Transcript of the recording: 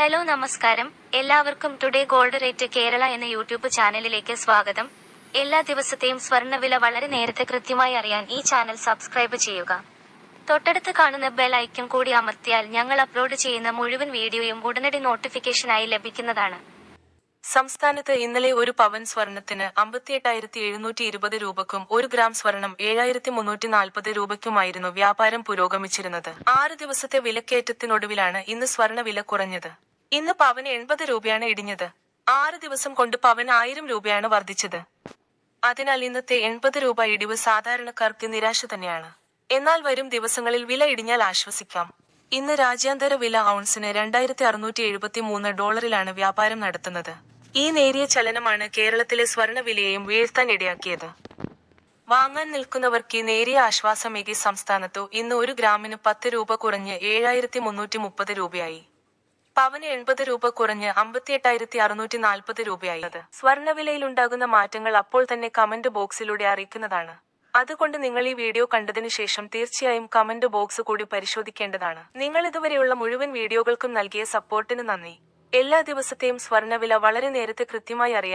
Hello നമസ്കാരം, എല്ലാവർക്കും today gold rate Kerala എന്ന യൂട്യൂബ് ചാനലിലേക്ക് സ്വാഗതം. എല്ലാ ദിവസത്തെയും സ്വർണ്ണവില വളരെ നേരത്തെ കൃത്യമായി അറിയാൻ ഈ ചാനൽ സബ്സ്ക്രൈബ് ചെയ്യുക. തൊട്ടടുത്ത് കാണുന്ന ബെൽ ഐക്കൺ കൂടി അമർത്തിയാൽ ഞങ്ങൾ അപ്ലോഡ് ചെയ്യുന്ന മുഴുവൻ വീഡിയോയും ഉടനടി നോട്ടിഫിക്കേഷനായി ലഭിക്കുന്നതാണ്. സംസ്ഥാനത്ത് ഇന്നലെ ഒരു പവൻ സ്വർണത്തിന് 58,720 രൂപയ്ക്കും 1 ഗ്രാം സ്വർണം 7,340 രൂപയ്ക്കുമായിരുന്നു വ്യാപാരം പുരോഗമിച്ചിരുന്നത്. 6 ദിവസത്തെ വിലക്കയറ്റത്തിനൊടുവിലാണ് ഇന്ന് സ്വർണ്ണ വില കുറഞ്ഞത്. ഇന്ന് പവന് 80 രൂപയാണ് ഇടിഞ്ഞത്. 6 ദിവസം കൊണ്ട് പവന് 1000 രൂപയാണ് വർദ്ധിച്ചത്. അതിനാൽ ഇന്നത്തെ 80 രൂപ ഇടിവ് സാധാരണക്കാർക്ക് നിരാശ തന്നെയാണ്. എന്നാൽ വരും ദിവസങ്ങളിൽ വില ഇടിഞ്ഞാൽ ആശ്വസിക്കാം. ഇന്ന് രാജ്യാന്തര വില ഔൺസിന് $2,673 വ്യാപാരം നടത്തുന്നത്. ഈ നേരിയ ചലനമാണ് കേരളത്തിലെ സ്വർണ്ണ വിലയെയും വീഴ്ത്താൻ ഇടയാക്കിയത്. വാങ്ങാൻ നിൽക്കുന്നവർക്ക് നേരിയ ആശ്വാസമേകി സംസ്ഥാനത്തു ഇന്ന് 1 ഗ്രാമിന് 10 രൂപ കുറഞ്ഞ് 7,330 രൂപയായി. പവന് 80 രൂപ കുറഞ്ഞ് 58,640 രൂപയായി. സ്വർണ്ണവിലയിലുണ്ടാകുന്ന മാറ്റങ്ങൾ അപ്പോൾ തന്നെ കമന്റ് ബോക്സിലൂടെ അറിയിക്കുന്നതാണ്. അതുകൊണ്ട് നിങ്ങൾ ഈ വീഡിയോ കണ്ടതിനു ശേഷം തീർച്ചയായും കമന്റ് ബോക്സ് കൂടി പരിശോധിക്കേണ്ടതാണ്. നിങ്ങൾ ഇതുവരെയുള്ള മുഴുവൻ വീഡിയോകൾക്കും നൽകിയ സപ്പോർട്ടിന് നന്ദി. എല്ലാ ദിവസത്തെയും സ്വർണ്ണവില വളരെ നേരത്തെ കൃത്യമായി അറിയാൻ